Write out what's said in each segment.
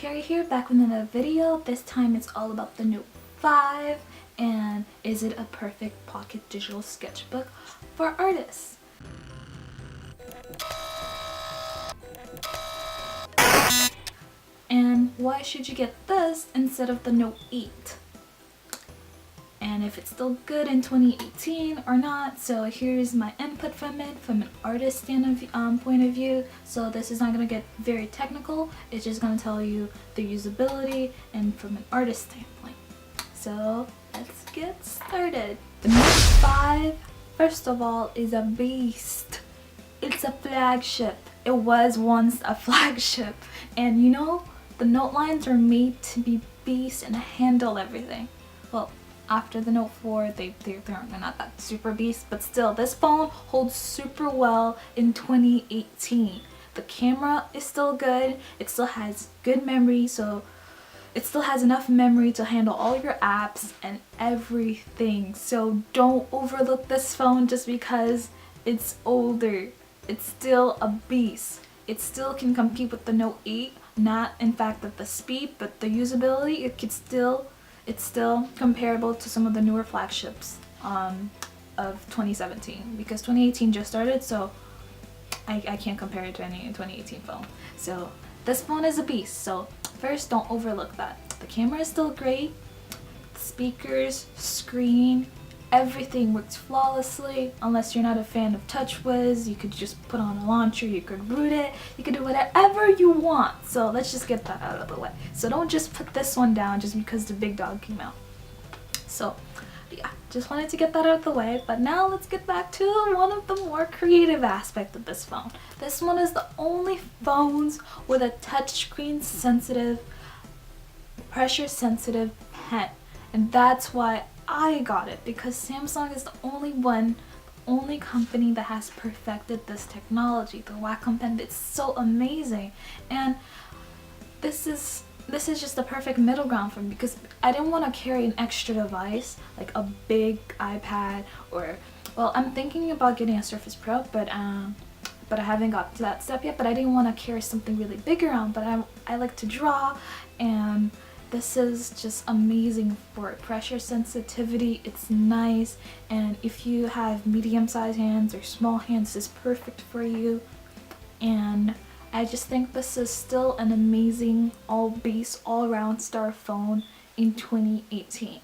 Carrie here, back with another video. This time it's all about the Note 5 and is it a perfect pocket digital sketchbook for artists? And why should you get this instead of the Note 8? And if it's still good in 2018 or not. So here's my input from it from an artist point of view. So this is not going to get very technical, it's just going to tell you the usability and from an artist standpoint. So let's get started. The Note 5, first of all, is a beast. It's a flagship. It was once a flagship, and you know, the Note lines are made to be beasts and handle everything. Well, after the Note 4, they're not that super beast, but still, this phone holds super well in 2018. The camera is still good, it still has good memory, so it still has enough memory to handle all your apps and everything. So don't overlook this phone just because it's older. It's still a beast. It still can compete with the Note 8, not in fact at the speed, but the usability, it's still comparable to some of the newer flagships of 2017, because 2018 just started, so I can't compare it to any 2018 phone. So this phone is a beast, so first, don't overlook that. The camera is still great, the speakers, screen, everything works flawlessly. Unless you're not a fan of TouchWiz, you could just put on a launcher, you could root it, you could do whatever you want. So let's just get that out of the way. So don't just put this one down just because the big dog came out. So yeah, just wanted to get that out of the way. But now let's get back to one of the more creative aspects of this phone. This one is the only phones with a touchscreen sensitive, pressure sensitive pen, and that's why I got it, because Samsung is the only company that has perfected this technology. The Wacom Pen, it's so amazing, and this is just the perfect middle ground for me, because I didn't want to carry an extra device like a big iPad, or, well, I'm thinking about getting a Surface Pro, but I haven't got to that step yet. But I didn't want to carry something really big around, but I like to draw, and this is just amazing for pressure sensitivity. It's nice, and if you have medium-sized hands or small hands, it's perfect for you. And I just think this is still an amazing all-around star phone in 2018.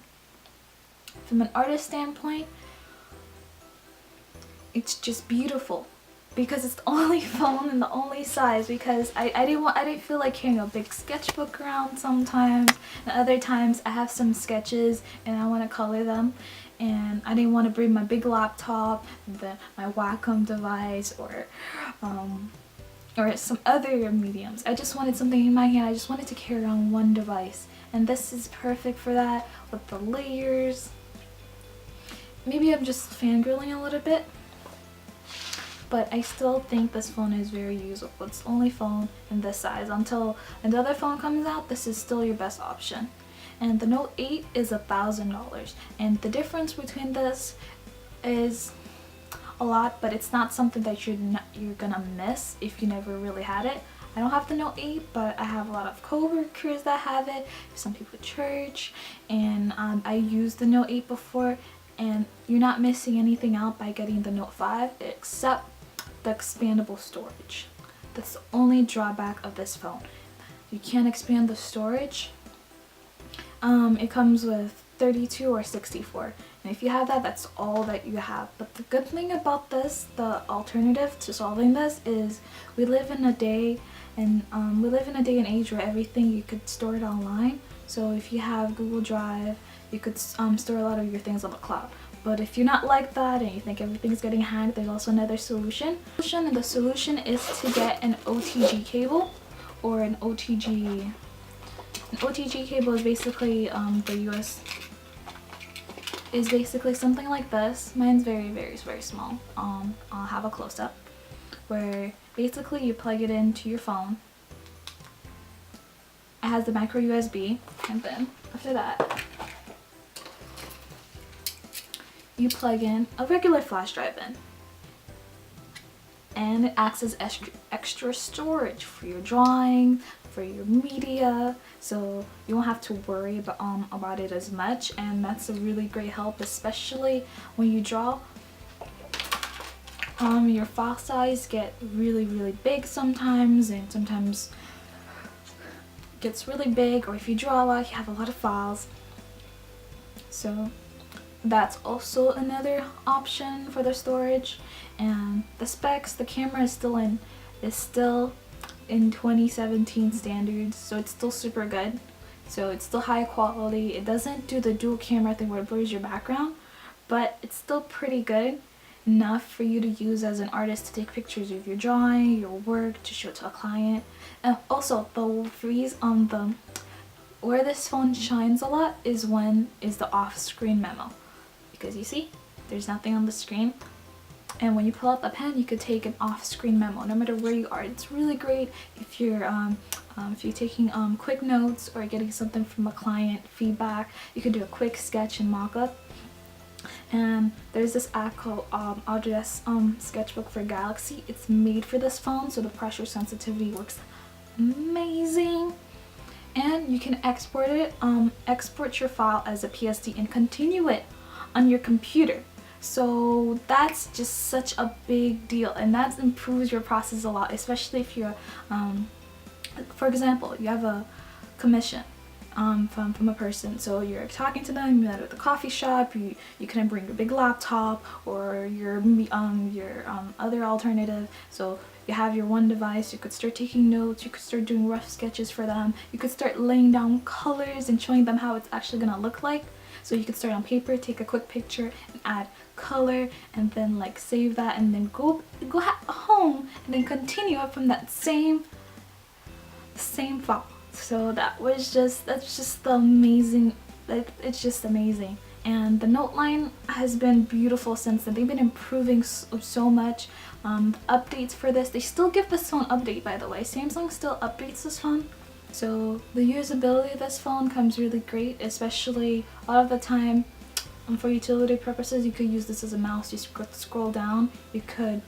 From an artist standpoint, it's just beautiful, because it's the only phone and the only size, because I didn't feel like carrying a big sketchbook around sometimes, and other times I have some sketches and I want to color them, and I didn't want to bring my big laptop, my Wacom device, or some other mediums. I just wanted something in my hand. I just wanted to carry on one device, and this is perfect for that with the layers. Maybe I'm just fangirling a little bit, but I still think this phone is very usable. It's the only phone in this size. Until another phone comes out, this is still your best option. And the Note 8 is $1,000, and the difference between this is a lot, but it's not something that you're gonna miss if you never really had it. I don't have the Note 8, but I have a lot of co-workers that have it, some people at church, and I used the Note 8 before, and you're not missing anything out by getting the Note 5 except the expandable storage. That's the only drawback of this phone. You can't expand the storage. It comes with 32 or 64, and if you have that, that's all that you have. But the good thing about this, the alternative to solving this, is we live in a day and age where everything, you could store it online. So if you have Google Drive, you could store a lot of your things on the cloud. But if you're not like that and you think everything's getting hacked, there's also another solution. And the solution is to get an OTG cable, or an OTG. An OTG cable is basically the US is basically something like this. Mine's very small. I'll have a close-up, where basically you plug it into your phone. It has the micro USB, and then after that, you plug in a regular flash drive in, and it acts as extra storage for your drawing, for your media, so you won't have to worry about it as much, and that's a really great help, especially when you draw. Your file size get really big sometimes, and sometimes gets really big, or if you draw a lot, you have a lot of files. So that's also another option for the storage. And the specs, the camera is still in 2017 standards, so it's still super good. So it's still high quality. It doesn't do the dual camera thing where it blurs your background, but it's still pretty good enough for you to use as an artist to take pictures of your drawing, your work, to show to a client. And also the reason where this phone shines a lot is the off-screen memo, because you see there's nothing on the screen, and when you pull out the pen you could take an off-screen memo no matter where you are. It's really great if you're taking quick notes or getting something from a client, feedback. You could do a quick sketch and mock-up. And there's this app called Autodesk Sketchbook for Galaxy. It's made for this phone, so the pressure sensitivity works amazing. And you can export your file as a PSD and continue it on your computer. So that's just such a big deal, and that improves your process a lot, especially if you're, for example, you have a commission from a person, so you're talking to them, you met at the coffee shop, you couldn't bring your big laptop or your other alternative, so you have your one device. You could start taking notes, you could start doing rough sketches for them, you could start laying down colors and showing them how it's actually gonna look like. So you could start on paper, take a quick picture and add color, and then like save that, and then go home and then continue it from that same file. So that's just the amazing, it's just amazing. And the note line has been beautiful since then. They've been improving so much. Updates for this, they still give this phone update, by the way. Samsung still updates this phone. So the usability of this phone comes really great, especially a lot of the time for utility purposes. You could use this as a mouse. You scroll down, you could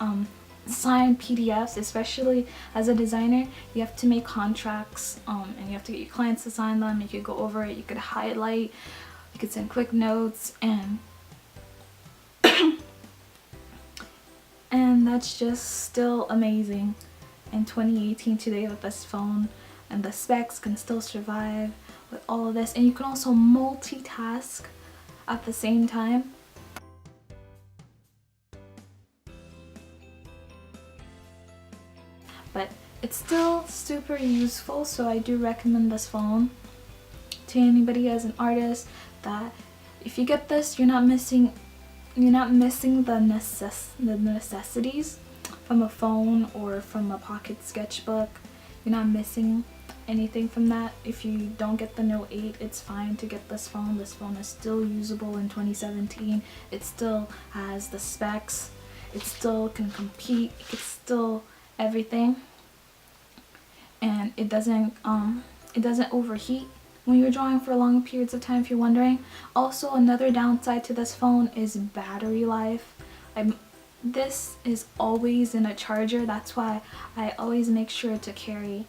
sign PDFs, especially as a designer. You have to make contracts and you have to get your clients to sign them. You could go over it, you could highlight, you could send quick notes, and and that's just still amazing in 2018 today with this phone. And the specs can still survive with all of this, and you can also multitask at the same time. But it's still super useful, so I do recommend this phone to anybody as an artist, that if you get this, you're not missing the necessities from a phone or from a pocket sketchbook. You're not missing anything from that. If you don't get the Note 8, it's fine to get this phone. This phone is still usable in 2017. It still has the specs. It still can compete. It's still everything, and it doesn't overheat when you're drawing for long periods of time, if you're wondering. Also, another downside to this phone is battery life. This is always in a charger. That's why I always make sure to carry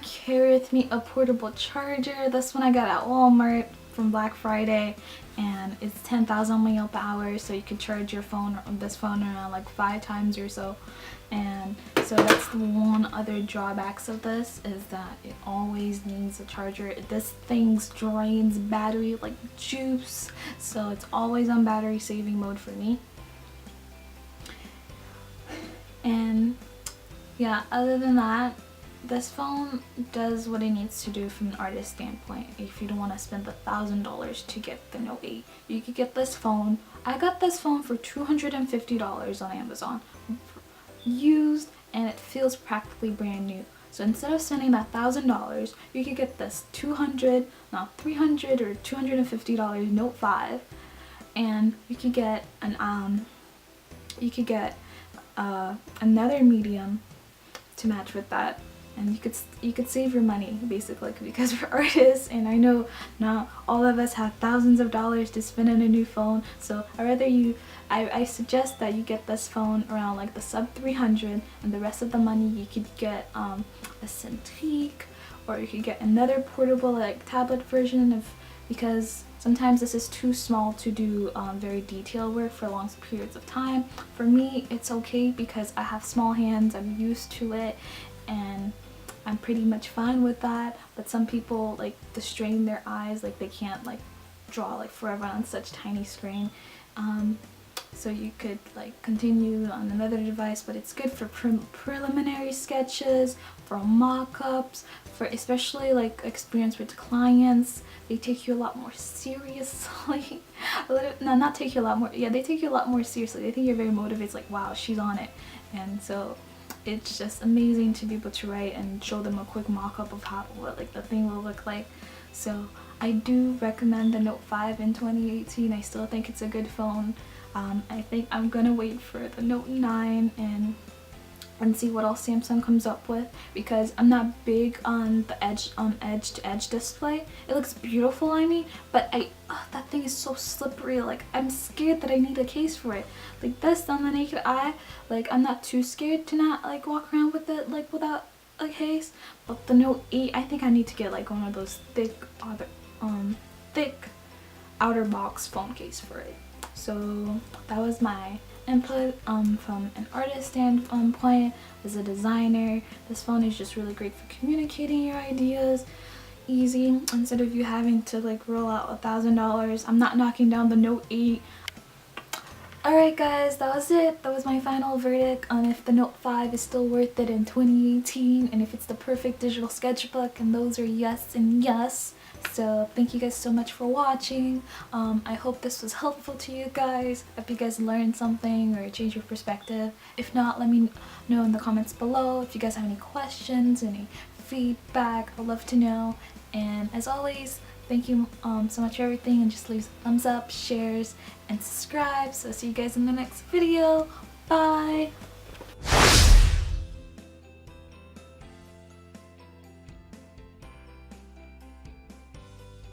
carry with me a portable charger. This one I got at Walmart from Black Friday, and it's 10,000 mAh, so you can charge your phone, this phone, around like 5 times or so. And so that's the one other drawbacks of this, is that it always needs a charger. This thing drains battery like juice, so it's always on battery saving mode for me. And yeah, other than that, this phone does what it needs to do from an artist standpoint. If you don't want to spend the $1,000 to get the Note 8, you could get this phone. I got this phone for $250 on Amazon, used, and it feels practically brand new. So instead of spending that $1,000, you could get this $300 or $250 Note 5, and you could get another medium to match with that. and you could save your money basically, because we're artists, and I know not all of us have thousands of dollars to spend on a new phone. So I suggest that you get this phone around like the sub 300, and the rest of the money you could get a Cintiq, or you could get another portable like tablet version of, because sometimes this is too small to do very detailed work for long periods of time. For me, it's okay because I have small hands, I'm used to it, and I'm pretty much fine with that. But some people like to strain their eyes, like they can't like draw like forever on such tiny screen. So you could like continue on another device, but it's good for preliminary sketches, for mock-ups, for especially like experience with clients. They take you a lot more seriously. No, not take you a lot more, yeah, they take you a lot more seriously. They think you're very motivated. It's like, wow, she's on it. And so it's just amazing to be able to write and show them a quick mock-up of what like the thing will look like. So I do recommend the Note 5 in 2018. I still think it's a good phone. I think I'm gonna wait for the Note 9 and see what else Samsung comes up with, because I'm not big on the edge-to-edge display. It looks beautiful, I mean, but that thing is so slippery. Like, I'm scared that I need a case for it. Like this on the naked eye, like I'm not too scared to not like walk around with it like without a case. But the Note 8, I think I need to get like one of those thick outer box phone case for it. So that was my input from an artist standpoint. As a designer, this phone is just really great for communicating your ideas easy, instead of you having to like roll out $1,000. I'm not knocking down the Note 8. Alright guys, that was it. That was my final verdict on if the Note 5 is still worth it in 2018, and if it's the perfect digital sketchbook, and those are yes and yes. So thank you guys so much for watching. I hope this was helpful to you guys. I hope you guys learned something or changed your perspective. If not, let me know in the comments below. If you guys have any questions, any feedback, I'd love to know. And as always, thank you so much for everything, and just leave thumbs up, shares, and subscribe. So see you guys in the next video. Bye!